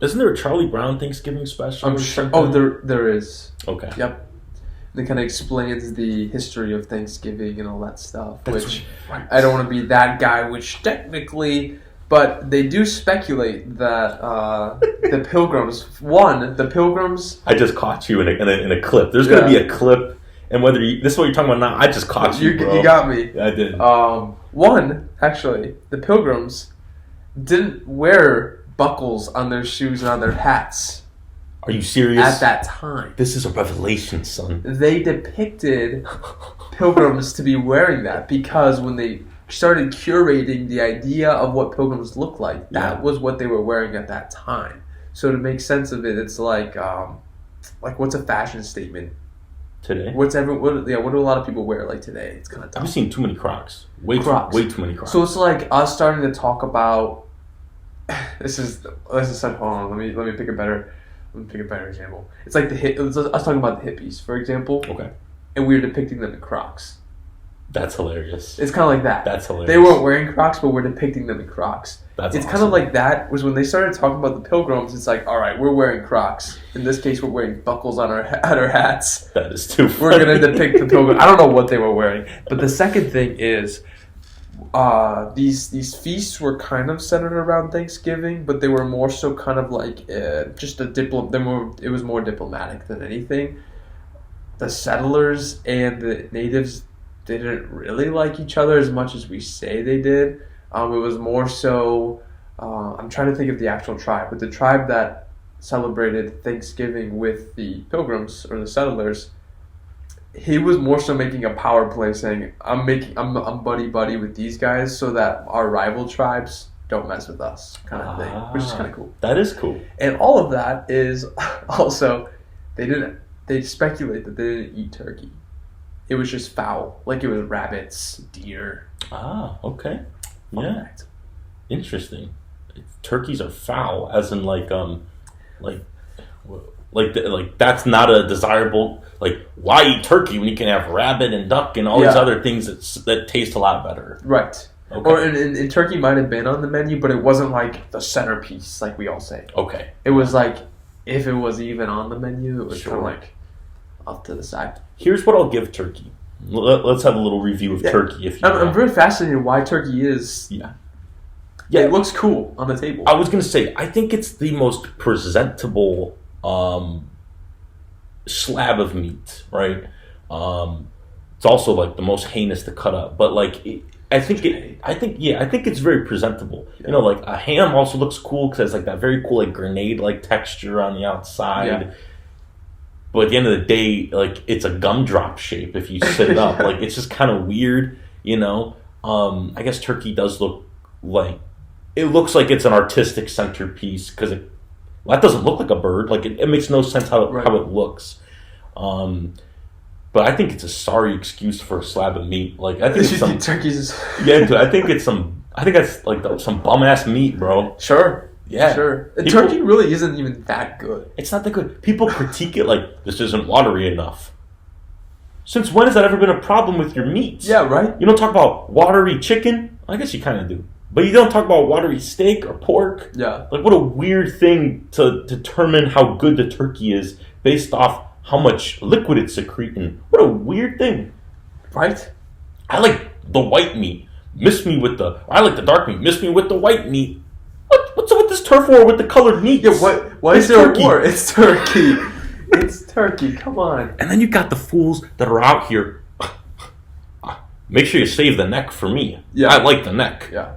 Isn't there a Charlie Brown Thanksgiving special? I'm sure. Oh, there is. Okay. Yep. And it kind of explains the history of Thanksgiving and all that stuff. Which right. I don't want to be that guy. Which technically, but they do speculate that the Pilgrims. I just caught you in a clip. There's going to be a clip, and whether this is what you're talking about now, I just caught you, bro. You got me. I did. Actually, the Pilgrims didn't wear buckles on their shoes and on their hats. Are you serious? At that time. This is a revelation, son. They depicted pilgrims to be wearing that because when they started curating the idea of what pilgrims look like, that was what they were wearing at that time. So to make sense of it, it's like what's a fashion statement? Today? What do a lot of people wear like today? It's kind of tough. I've seen too many Crocs. Way too many Crocs. So it's like us starting to talk about this is hold on, let me pick a better example. It's like us talking about the hippies, for example. Okay. And we were depicting them in Crocs. That's hilarious. It's kind of like that. That's hilarious. They weren't wearing Crocs, but we're depicting them in Crocs. It's awesome. Kind of like that was when they started talking about the Pilgrims. It's like, all right, we're wearing Crocs. In this case, we're wearing buckles on our hats. That is too funny. We're going to depict the Pilgrims. I don't know what they were wearing. But the second thing is these feasts were kind of centered around Thanksgiving, but they were more so kind of like just it was more diplomatic than anything. The settlers and the natives didn't really like each other as much as we say they did. It was more so, I'm trying to think of the actual tribe, but the tribe that celebrated Thanksgiving with the Pilgrims or the settlers, he was more so making a power play, saying, "I'm buddy with these guys, so that our rival tribes don't mess with us," kind of thing, which is kind of cool. That is cool. And all of that is also they speculate that they didn't eat turkey. It was just fowl, like it was rabbits, deer. Ah, okay. Fun fact. Interesting. Turkeys are foul, as in like that's not a desirable. Like, why eat turkey when you can have rabbit and duck and all these other things that taste a lot better? Right. Okay. Or and turkey might have been on the menu, but it wasn't like the centerpiece, like we all say. Okay. It was like, if it was even on the menu, it was kind of like off to the side. Here's what I'll give turkey. Let's have a little review of turkey. If you I'm very fascinated why turkey is. Yeah, it looks cool on the table. I was going to say, I think it's the most presentable slab of meat, right? It's also like the most heinous to cut up, but like I think it's very presentable. Yeah. You know, like a ham also looks cool because it's like that very cool like grenade like texture on the outside. Yeah. But at the end of the day, like it's a gumdrop shape if you sit it up. Like it's just kind of weird, you know. I guess turkey does look like it looks like it's an artistic centerpiece because that doesn't look like a bird. Like it makes no sense how it looks. But I think it's a sorry excuse for a slab of meat. Like I think some turkeys. Yeah, dude, I think that's like some bum ass meat, bro. Sure. Yeah. Sure. Turkey really isn't even that good. It's not that good. People critique it like this isn't watery enough. Since when has that ever been a problem with your meats? Yeah, right. You don't talk about watery chicken. I guess you kind of do. But you don't talk about watery steak or pork. Yeah. Like, what a weird thing to determine how good the turkey is based off how much liquid it's secreting. What a weird thing. Right? I like the white meat. I like the dark meat. Miss me with the white meat. What's up with this turf war with the colored meats? Yeah, why is there a war? It's turkey. It's turkey. Come on. And then you got the fools that are out here. Make sure you save the neck for me. Yeah. I like the neck. Yeah.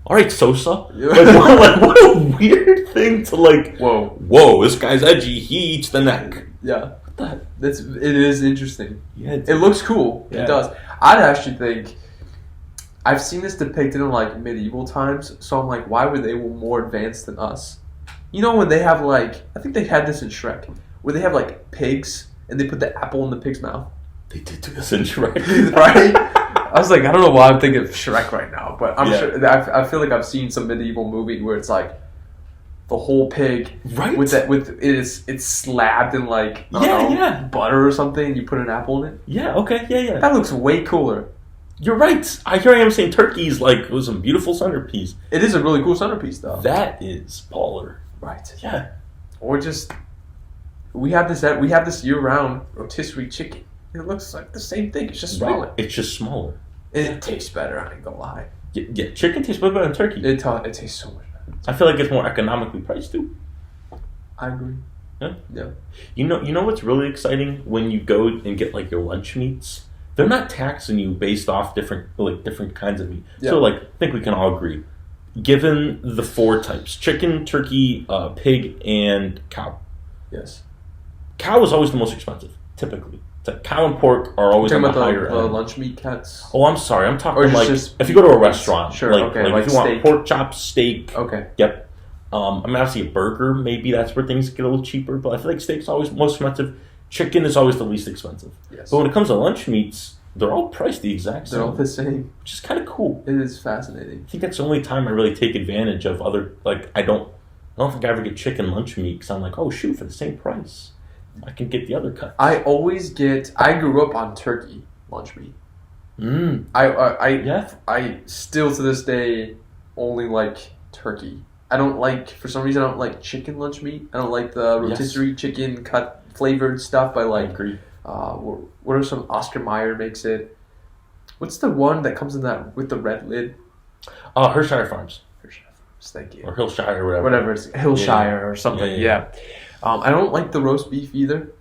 All right, Sosa. Yeah. Like, what a weird thing to like. Whoa, this guy's edgy. He eats the neck. Yeah. It is interesting. Yeah, it looks cool. Yeah. It does. I'd actually think I've seen this depicted in like medieval times, so I'm like, why were they more advanced than us? You know when they have like, I think they had this in Shrek, where they have like pigs and they put the apple in the pig's mouth. They did do this in Shrek, right? I was like, I don't know why I'm thinking of Shrek right now, but I'm sure. I feel like I've seen some medieval movie where it's like the whole pig, right? It's slabbed in like butter or something, and you put an apple in it. Yeah. Okay. Yeah. That looks way cooler. You're right. Here I am saying turkey's like it was a beautiful centerpiece. It is a really cool centerpiece, though. That is baller. Right. Yeah. Or just we have this year-round rotisserie chicken. It looks like the same thing. It's just smaller. Right. It's just smaller. And it tastes better. I ain't gonna lie. Yeah, chicken tastes better than turkey. It tastes so much better. I feel like it's more economically priced too. I agree. Yeah. You know what's really exciting when you go and get like your lunch meats? They're not taxing you based off different kinds of meat. Yeah. So I think we can all agree. Given the 4 types: chicken, turkey, pig, and cow. Yes. Cow is always the most expensive, typically. It's like cow and pork are always on the higher the end. lunch meat cuts. Oh, I'm sorry. I'm talking Or like just if you go to a restaurant, sure, like okay, if you steak. want pork chops, steak. Okay. Yep. I mean, obviously a burger, maybe that's where things get a little cheaper, but I feel like steak's always most expensive. Chicken is always the least expensive. Yes. But when it comes to lunch meats, they're all priced the exact same. They're all the same. Which is kind of cool. It is fascinating. I think that's the only time I really take advantage of other, I don't think I ever get chicken lunch meat because I'm like, oh shoot, for the same price, I can get the other cut. I grew up on turkey lunch meat. I still to this day only like turkey. For some reason I don't like chicken lunch meat. I don't like the rotisserie chicken cut flavored stuff. I agree. What are some Oscar Mayer makes it? What's the one that comes in that with the red lid? Hershire Farms. Thank you. Or Hillshire or whatever. Whatever it's Hillshire or something. Yeah. I don't like the roast beef either.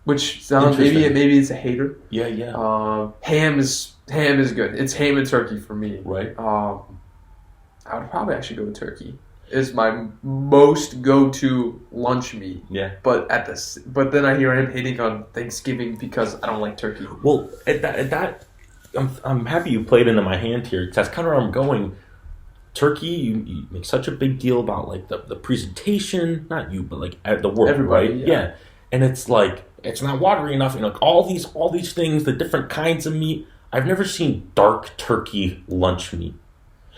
Which sounds maybe it's a hater. Yeah. Ham is good. It's ham and turkey for me. Right. I would probably actually go with turkey. Is my most go-to lunch meat. Yeah. But then I hear him hating on Thanksgiving because I don't like turkey. Well, at that I'm happy you played into my hand here because that's kind of where I'm going. Turkey, you make such a big deal about like the presentation, not you, but like the world, everybody, right? Yeah. And it's like it's not watery enough, and like all these things, the different kinds of meat. I've never seen dark turkey lunch meat.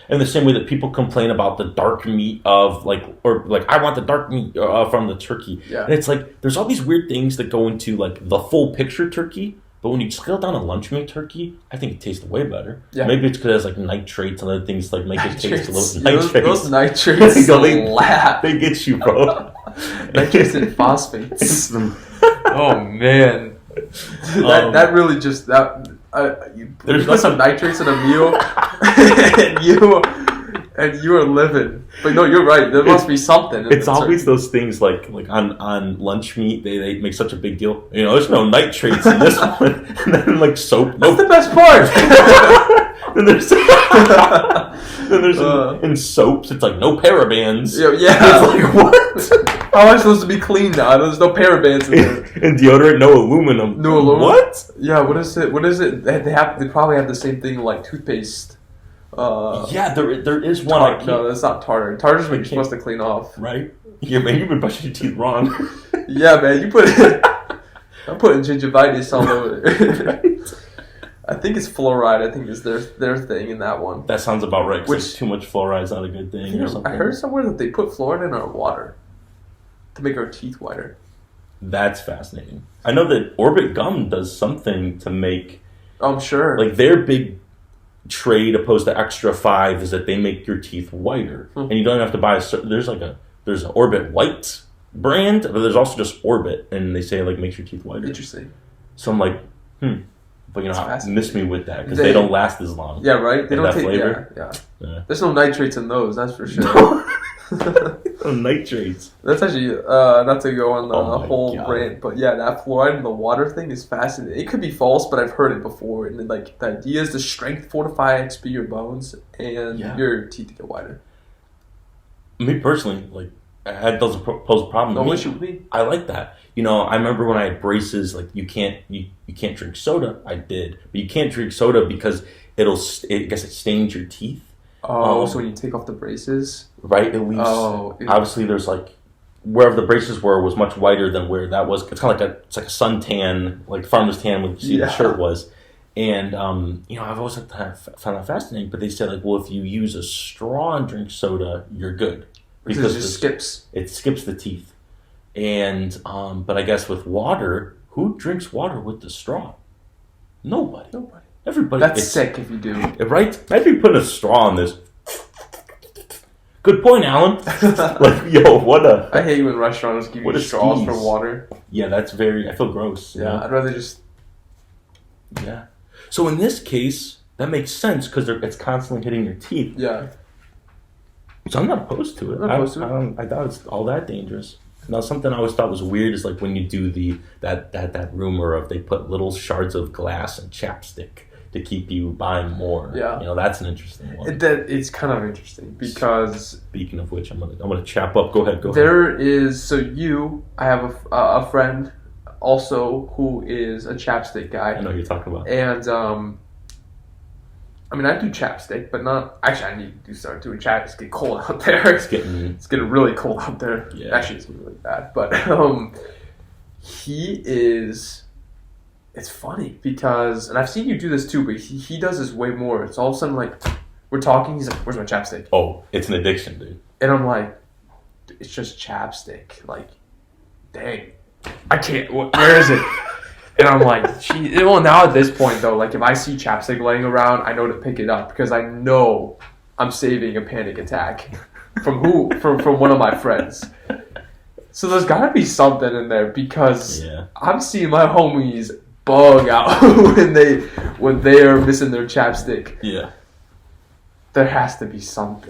In the same way that people complain about the dark meat of I want the dark meat from the turkey. Yeah. And it's like there's all these weird things that go into like the full picture turkey. But when you scale down a lunch meat turkey, I think it tastes way better. Yeah. Maybe it's because it has like nitrates and other things like make it taste a little nitrates. Those nitrates slap. They get you, bro. Nitrates and phosphates. Oh man, that really just you put some nitrates in a meal, and you are living. But no, you're right. There must be something. It's always those things like on lunch meat. They make such a big deal. There's no nitrates in this one. And then like soap. That's the best part. Then there's in soaps. It's like no parabens. Yeah. It's like what? How am I supposed to be clean now? There's no parabens in there. And deodorant, no aluminum. No aluminum. What? Yeah. What is it? They probably have the same thing like toothpaste. There is one. No, that's not tartar. Tartar's what you're supposed to clean off. Right? Yeah, man, you've been brushing your teeth wrong. Yeah, man, I'm putting gingivitis all over it. Right? I think it's fluoride. I think is their thing in that one. That sounds about right. Which too much fluoride is not a good thing or something. I heard somewhere that they put fluoride in our water to make our teeth whiter. That's fascinating. I know that Orbit Gum does something to make. I'm sure. Like their big trade opposed to Extra 5 is that they make your teeth whiter, and you don't have to buy there's an Orbit White brand, but there's also just Orbit, and they say like makes your teeth whiter. Interesting. So I'm like, but miss me with that because they don't last as long. Yeah, right. They don't take flavor. Yeah. There's no nitrates in those. That's for sure. No nitrates. That's actually not to go on the whole rant, but yeah, that fluoride in the water thing is fascinating. It could be false, but I've heard it before. And like the idea is to strength fortify, XP your bones, and your teeth to get whiter. Me personally, like that doesn't pose a problem. No issue with me. I like that. I remember when I had braces, like you can't drink soda. I did, but you can't drink soda because I guess it stains your teeth. Oh, so when you take off the braces, right? It leaves. Obviously, there's like wherever the braces were was much whiter than where that was. It's kind of like a suntan, like farmer's tan, when you see the shirt was. And I've always found that fascinating. But they said like, well, if you use a straw and drink soda, you're good because it skips. It skips the teeth. And but I guess with water, who drinks water with the straw? Nobody. Everybody. That's sick if you do. Right? Imagine you put a straw in this. Good point, Allan. Like, yo, what a... I hate when restaurants give What you a straws skis. for water. Yeah, that's very... I feel gross. you Yeah, know? I'd rather just... Yeah. So in this case, that makes sense because it's constantly hitting your teeth. Yeah. So I'm not opposed to it. I'm not opposed to it. I doubt it's all that dangerous. Now, something I always thought was weird is like when you do that rumor of they put little shards of glass and chapstick to keep you buying more. Yeah. You know, that's an interesting one. It's kind of interesting because... Speaking of which, I'm gonna chap up. Go ahead. There is... So I have a friend also who is a chapstick guy. I know who you're talking about. And, I mean, I do chapstick, but not... Actually, I need to start doing chapstick. It's getting cold out there. It's getting really cold out there. Yeah. Actually, it's getting really bad. But he is... It's funny because... And I've seen you do this too, but he does this way more. It's all of a sudden like... We're talking, he's like, where's my chapstick? Oh, it's an addiction, dude. And I'm like, it's just chapstick. Like, dang. I can't... Where is it? And I'm like, gee. Well, now at this point, though, like, if I see chapstick laying around, I know to pick it up because I know I'm saving a panic attack. From who? From one of my friends. So there's got to be something in there because I'm seeing my homies bug out when they are missing their chapstick. Yeah. There has to be something.